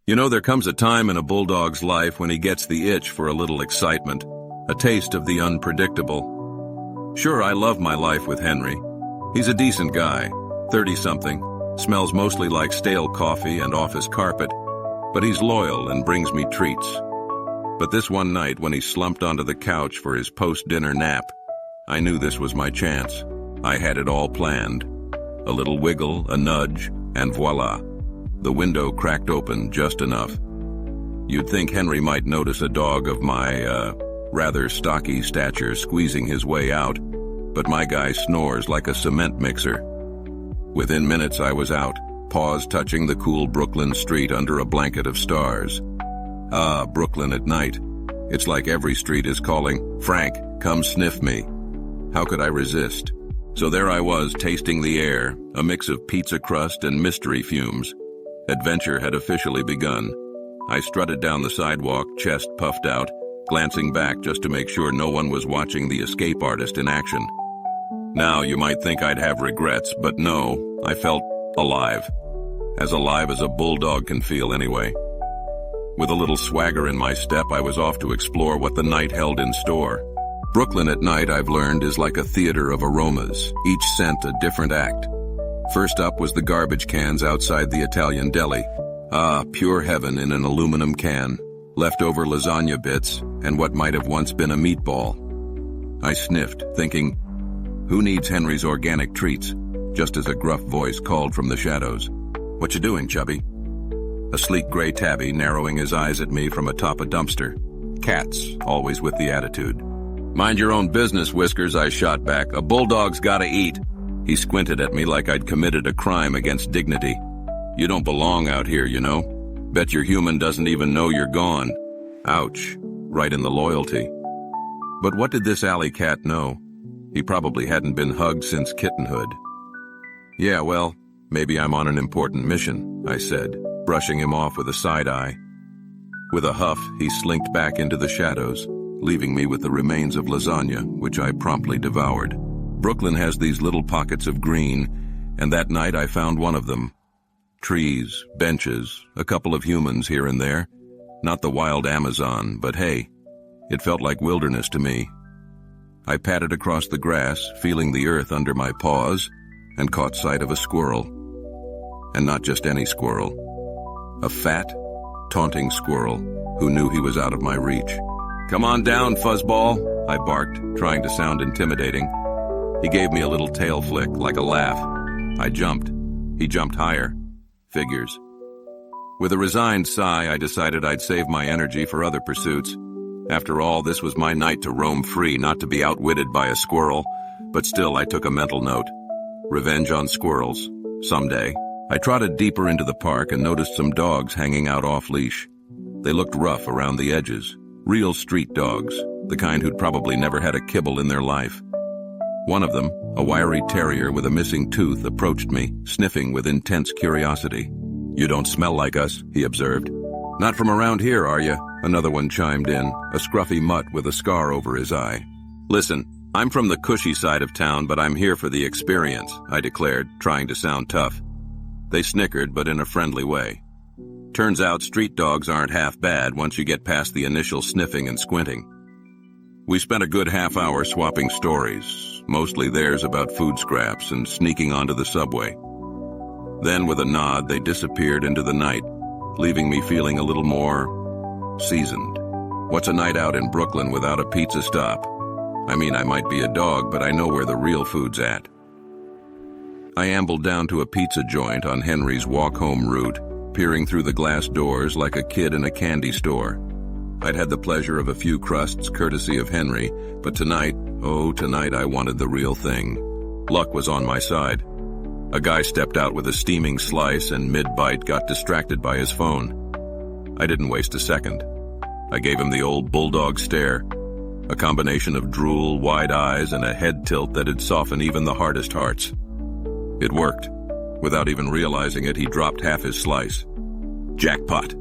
You know, there comes a time in a bulldog's life when he gets the itch for a little excitement, a taste of the unpredictable. Sure, I love my life with Henry. He's a decent guy, 30-something, smells mostly like stale coffee and office carpet, but he's loyal and brings me treats. But this one night when he slumped onto the couch for his post-dinner nap, I knew this was my chance. I had it all planned. A little wiggle, a nudge, and voila. The window cracked open just enough. You'd think Henry might notice a dog of my, rather stocky stature squeezing his way out, but my guy snores like a cement mixer. Within minutes I was out, paws touching the cool Brooklyn street under a blanket of stars. Ah, Brooklyn at night. It's like every street is calling, "Frank, come sniff me." How could I resist? So there I was, tasting the air, a mix of pizza crust and mystery fumes. Adventure had officially begun. I strutted down the sidewalk, chest puffed out, glancing back just to make sure no one was watching the escape artist in action. Now, you might think I'd have regrets, but no, I felt alive. As alive as a bulldog can feel anyway. With a little swagger in my step, I was off to explore what the night held in store. Brooklyn at night, I've learned, is like a theater of aromas, each scent a different act. First up was the garbage cans outside the Italian deli. Ah, pure heaven in an aluminum can. Leftover lasagna bits, and what might have once been a meatball. I sniffed, thinking, who needs Henry's organic treats? Just as a gruff voice called from the shadows. "What you doing, chubby?" A sleek gray tabby narrowing his eyes at me from atop a dumpster. Cats, always with the attitude. "Mind your own business, Whiskers," I shot back. "A bulldog's gotta eat." He squinted at me like I'd committed a crime against dignity. "You don't belong out here, you know. Bet your human doesn't even know you're gone." Ouch, right in the loyalty. But what did this alley cat know? He probably hadn't been hugged since kittenhood. "Yeah, well, maybe I'm on an important mission," I said, brushing him off with a side eye. With a huff, he slinked back into the shadows, leaving me with the remains of lasagna, which I promptly devoured. Brooklyn has these little pockets of green, and that night I found one of them. Trees, benches, a couple of humans here and there. Not the wild Amazon, but hey, it felt like wilderness to me. I padded across the grass, feeling the earth under my paws, and caught sight of a squirrel. And not just any squirrel. A fat, taunting squirrel who knew he was out of my reach. "Come on down, fuzzball," I barked, trying to sound intimidating. He gave me a little tail flick, like a laugh. I jumped. He jumped higher. Figures. With a resigned sigh, I decided I'd save my energy for other pursuits. After all, this was my night to roam free, not to be outwitted by a squirrel. But still, I took a mental note. Revenge on squirrels. Someday. I trotted deeper into the park and noticed some dogs hanging out off-leash. They looked rough around the edges. Real street dogs, the kind who'd probably never had a kibble in their life. One of them, a wiry terrier with a missing tooth, approached me, sniffing with intense curiosity. "You don't smell like us," he observed. "Not from around here, are you?" Another one chimed in, a scruffy mutt with a scar over his eye. "Listen, I'm from the cushy side of town, but I'm here for the experience," I declared, trying to sound tough. They snickered, but in a friendly way. Turns out street dogs aren't half bad once you get past the initial sniffing and squinting. We spent a good half hour swapping stories, mostly theirs about food scraps and sneaking onto the subway. Then, with a nod, they disappeared into the night, leaving me feeling a little more seasoned. What's a night out in Brooklyn without a pizza stop? I mean, I might be a dog, but I know where the real food's at. I ambled down to a pizza joint on Henry's walk-home route, peering through the glass doors like a kid in a candy store. I'd had the pleasure of a few crusts courtesy of Henry, but tonight, tonight I wanted the real thing. Luck was on my side. A guy stepped out with a steaming slice and mid-bite got distracted by his phone. I didn't waste a second. I gave him the old bulldog stare, a combination of drool, wide eyes, and a head tilt that'd soften even the hardest hearts. It worked. Without even realizing it, he dropped half his slice. Jackpot.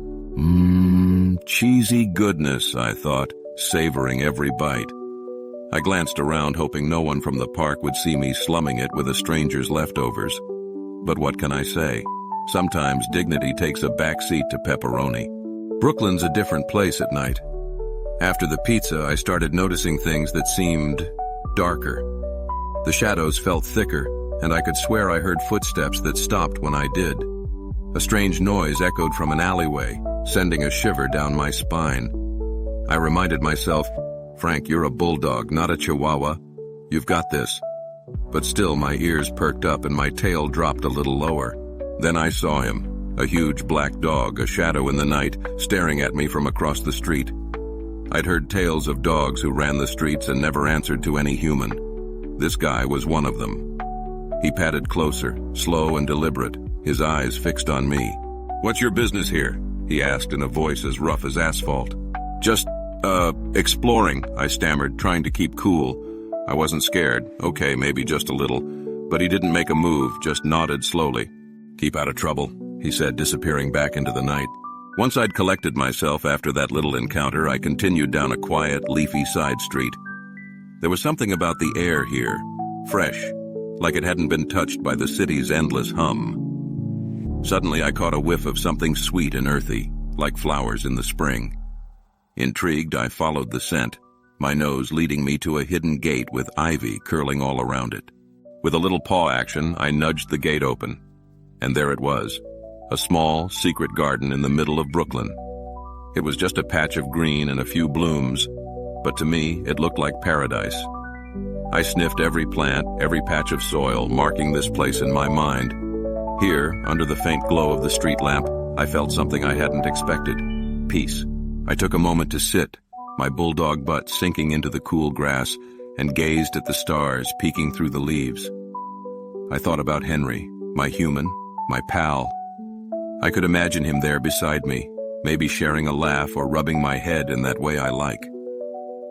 Cheesy goodness, I thought, savoring every bite. I glanced around, hoping no one from the park would see me slumming it with a stranger's leftovers. But what can I say? Sometimes dignity takes a backseat to pepperoni. Brooklyn's a different place at night. After the pizza, I started noticing things that seemed darker. The shadows felt thicker, and I could swear I heard footsteps that stopped when I did. A strange noise echoed from an alleyway, sending a shiver down my spine. I reminded myself, Frank, you're a bulldog, not a chihuahua. You've got this. But still, my ears perked up and my tail dropped a little lower. Then I saw him, a huge black dog, a shadow in the night, staring at me from across the street. I'd heard tales of dogs who ran the streets and never answered to any human. This guy was one of them. He padded closer, slow and deliberate, his eyes fixed on me. "What's your business here?" he asked in a voice as rough as asphalt. Just, exploring," I stammered, trying to keep cool. I wasn't scared, okay, maybe just a little, but he didn't make a move, just nodded slowly. "Keep out of trouble," he said, disappearing back into the night. Once I'd collected myself after that little encounter, I continued down a quiet, leafy side street. There was something about the air here, fresh, like it hadn't been touched by the city's endless hum. Suddenly I caught a whiff of something sweet and earthy, like flowers in the spring. Intrigued, I followed the scent, my nose leading me to a hidden gate with ivy curling all around it. With a little paw action, I nudged the gate open, and there it was, a small, secret garden in the middle of Brooklyn. It was just a patch of green and a few blooms, but to me, it looked like paradise. I sniffed every plant, every patch of soil, marking this place in my mind. Here, under the faint glow of the street lamp, I felt something I hadn't expected. Peace. I took a moment to sit, my bulldog butt sinking into the cool grass, and gazed at the stars peeking through the leaves. I thought about Henry, my human, my pal. I could imagine him there beside me, maybe sharing a laugh or rubbing my head in that way I like.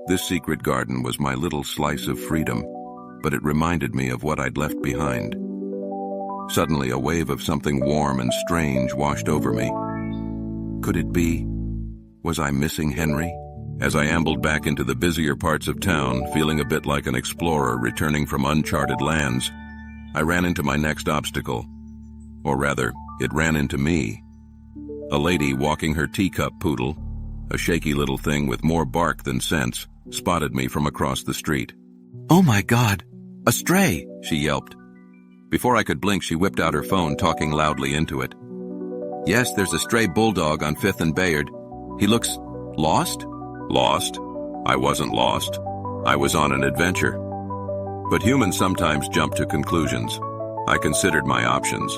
This secret garden was my little slice of freedom, but it reminded me of what I'd left behind. Suddenly, a wave of something warm and strange washed over me. Could it be? Was I missing Henry? As I ambled back into the busier parts of town, feeling a bit like an explorer returning from uncharted lands, I ran into my next obstacle. Or rather, it ran into me. A lady walking her teacup poodle, a shaky little thing with more bark than sense, spotted me from across the street. "Oh my God, a stray!" she yelped. Before I could blink, she whipped out her phone, talking loudly into it. "Yes, there's a stray bulldog on 5th and Bayard. He looks lost?" Lost? I wasn't lost. I was on an adventure. But humans sometimes jump to conclusions. I considered my options.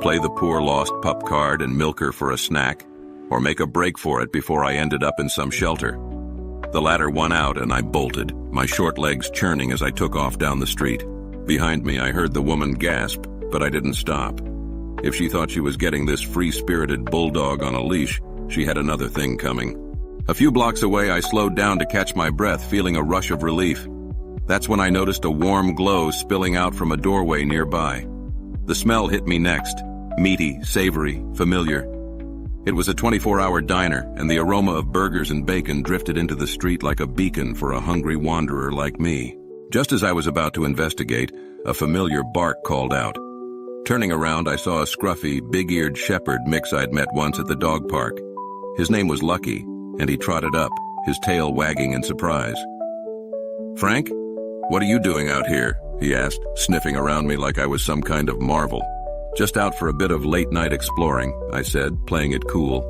Play the poor lost pup card and milk her for a snack, or make a break for it before I ended up in some shelter. The latter won out and I bolted, my short legs churning as I took off down the street. Behind me, I heard the woman gasp, but I didn't stop. If she thought she was getting this free-spirited bulldog on a leash, she had another thing coming. A few blocks away, I slowed down to catch my breath, feeling a rush of relief. That's when I noticed a warm glow spilling out from a doorway nearby. The smell hit me next, meaty, savory, familiar. It was a 24-hour diner, and the aroma of burgers and bacon drifted into the street like a beacon for a hungry wanderer like me. Just as I was about to investigate, a familiar bark called out. Turning around, I saw a scruffy, big-eared shepherd mix I'd met once at the dog park. His name was Lucky, and he trotted up, his tail wagging in surprise. "Frank, what are you doing out here?" he asked, sniffing around me like I was some kind of marvel. "Just out for a bit of late-night exploring," I said, playing it cool.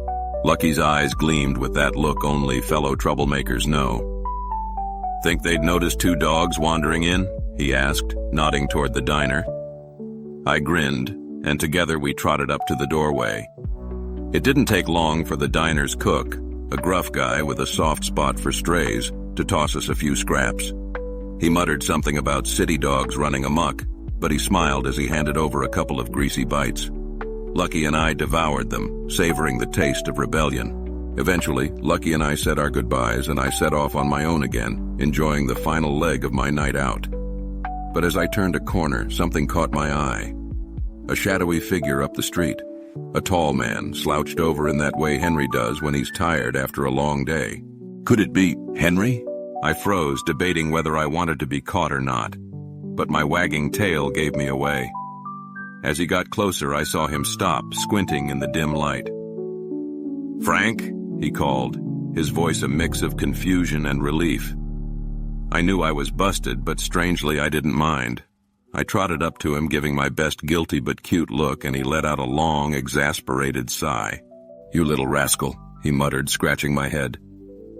Lucky's eyes gleamed with that look only fellow troublemakers know. "Think they'd notice 2 dogs wandering in?" he asked, nodding toward the diner. I grinned, and together we trotted up to the doorway. It didn't take long for the diner's cook, a gruff guy with a soft spot for strays, to toss us a few scraps. He muttered something about city dogs running amok, but he smiled as he handed over a couple of greasy bites. Lucky and I devoured them, savoring the taste of rebellion. Eventually, Lucky and I said our goodbyes, and I set off on my own again, enjoying the final leg of my night out. But as I turned a corner, something caught my eye. A shadowy figure up the street. A tall man, slouched over in that way Henry does when he's tired after a long day. Could it be Henry? I froze, debating whether I wanted to be caught or not. But my wagging tail gave me away. As he got closer, I saw him stop, squinting in the dim light. "Frank?" he called, his voice a mix of confusion and relief. I knew I was busted, but strangely I didn't mind. I trotted up to him, giving my best guilty but cute look, and he let out a long, exasperated sigh. "You little rascal," he muttered, scratching my head.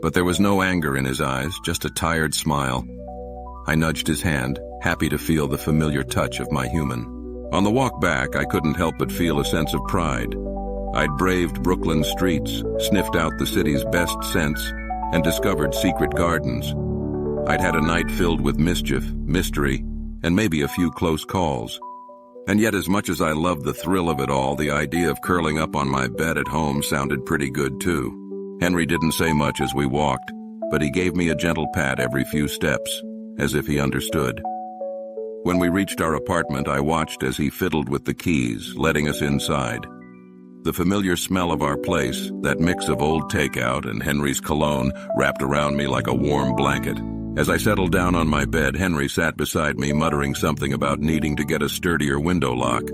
But there was no anger in his eyes, just a tired smile. I nudged his hand, happy to feel the familiar touch of my human. On the walk back, I couldn't help but feel a sense of pride. I'd braved Brooklyn's streets, sniffed out the city's best scents, and discovered secret gardens. I'd had a night filled with mischief, mystery, and maybe a few close calls. And yet, as much as I loved the thrill of it all, the idea of curling up on my bed at home sounded pretty good too. Henry didn't say much as we walked, but he gave me a gentle pat every few steps, as if he understood. When we reached our apartment, I watched as he fiddled with the keys, letting us inside. The familiar smell of our place, that mix of old takeout and Henry's cologne, wrapped around me like a warm blanket. As I settled down on my bed, Henry sat beside me, muttering something about needing to get a sturdier window lock.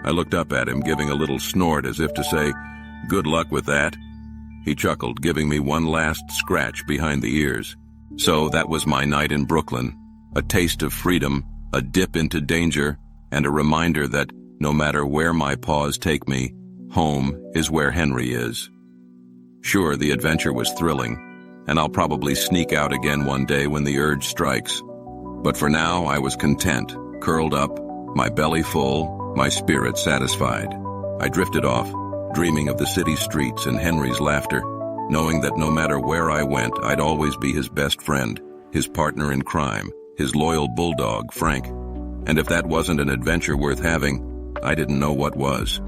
I looked up at him, giving a little snort as if to say, "Good luck with that." He chuckled, giving me one last scratch behind the ears. So that was my night in Brooklyn, a taste of freedom, a dip into danger, and a reminder that no matter where my paws take me, home is where Henry is. Sure, the adventure was thrilling, and I'll probably sneak out again one day when the urge strikes. But for now, I was content, curled up, my belly full, my spirit satisfied. I drifted off, dreaming of the city streets and Henry's laughter, knowing that no matter where I went, I'd always be his best friend, his partner in crime, his loyal bulldog, Frank. And if that wasn't an adventure worth having, I didn't know what was.